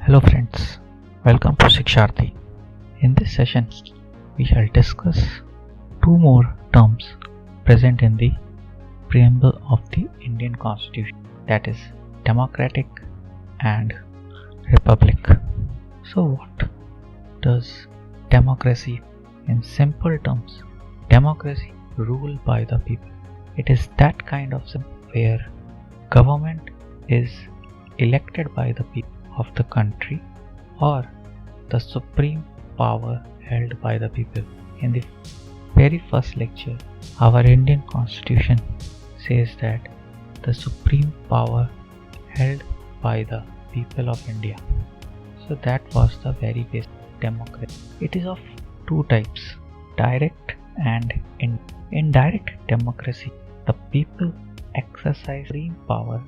Hello friends, welcome to Shiksharthi. In this session, we shall discuss two more terms present in the preamble of the Indian Constitution, that is democratic and republic. So what does democracy? In simple terms, democracy ruled by the people. It is that kind of system where government is elected by the people of the country or the supreme power held by the people. In the very first lecture, our Indian Constitution says that the supreme power held by the people of India. So that was the very basic democracy. It is of two types, direct and indirect democracy. The people exercise supreme power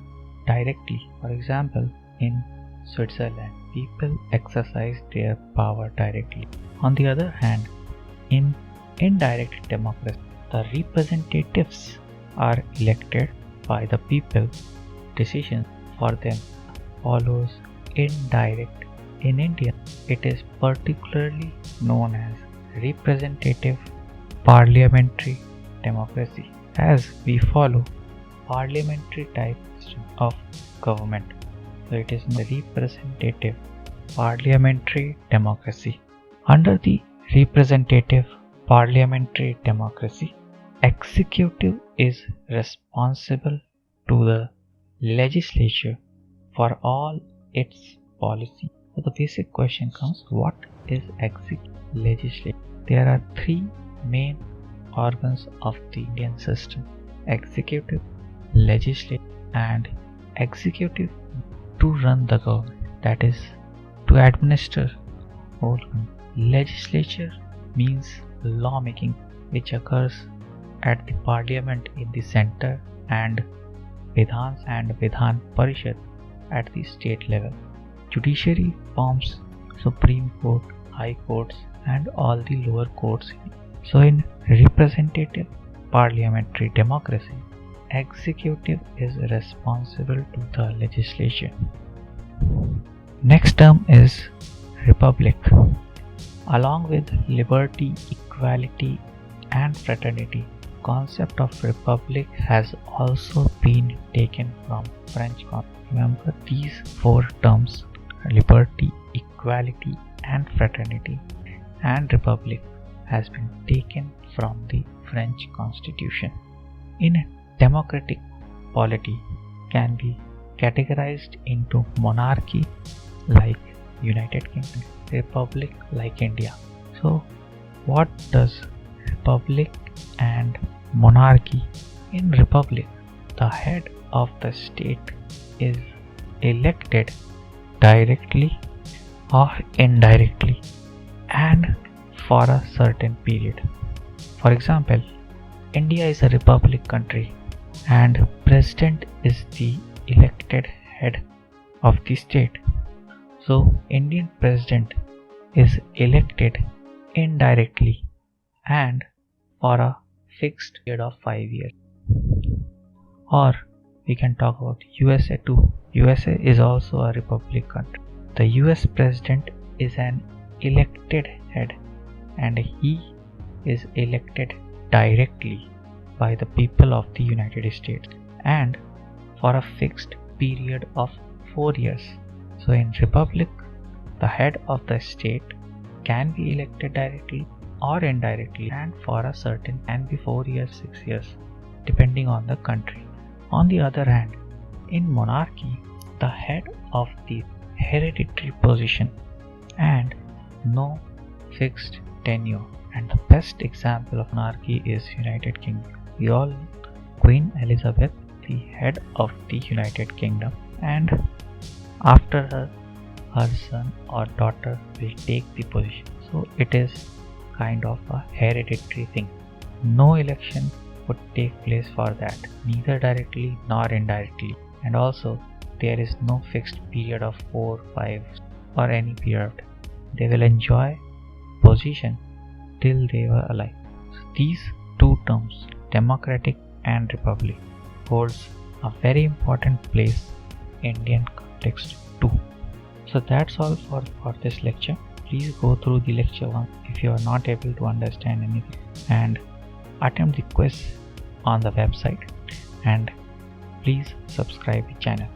directly. For example, in Switzerland, people exercise their power directly. On the other hand, in indirect democracy, the representatives are elected by the people. Decisions for them follows indirect. In India, it is particularly known as representative parliamentary democracy, as we follow parliamentary type system of government. So it is the representative parliamentary democracy. Under the representative parliamentary democracy, executive is responsible to the legislature for all its policy. So the basic question comes, what is executive? Legislature? There are three main organs of the Indian system: executive, legislative and executive to run the government, that is to administer whole country. Legislature means lawmaking, which occurs at the parliament in the center and Vidhans and Vidhan Parishad at the state level. Judiciary forms Supreme Court, High Courts and all the lower courts. So in representative parliamentary democracy, executive is responsible to the legislation. Next term is republic. Along with liberty, equality and fraternity, concept of republic has also been taken from French concept. Remember these four terms: liberty, equality and fraternity, and republic has been taken from the French Constitution. In democratic polity can be categorized into monarchy like United Kingdom, republic like India. So what does republic and monarchy? In republic, the head of the state is elected directly or indirectly and for a certain period. For example, India is a republic country and president is the elected head of the state. So Indian president is elected indirectly and for a fixed period of 5 years. Or we can talk about USA too. USA is also a republic country. The US president is an elected head and he is elected directly by the people of the United States and for a fixed period of 4 years. So in republic, the head of the state can be elected directly or indirectly and for a certain, can be 4 years, 6 years, depending on the country. On the other hand, in monarchy, the head of the hereditary position and no fixed tenure. And the best example of monarchy is United Kingdom. We all know Queen Elizabeth, the head of the United Kingdom, and after her son or daughter will take the position. So it is kind of a hereditary thing. No election would take place for that, neither directly nor indirectly. And also there is no fixed period of 4, 5 or any period. They will enjoy position till they were alive. So these two terms, democratic and republic, holds a very important place in Indian context too. So that's all for this lecture. Please go through the lecture one if you are not able to understand anything, and attempt the quiz on the website, and please subscribe the channel.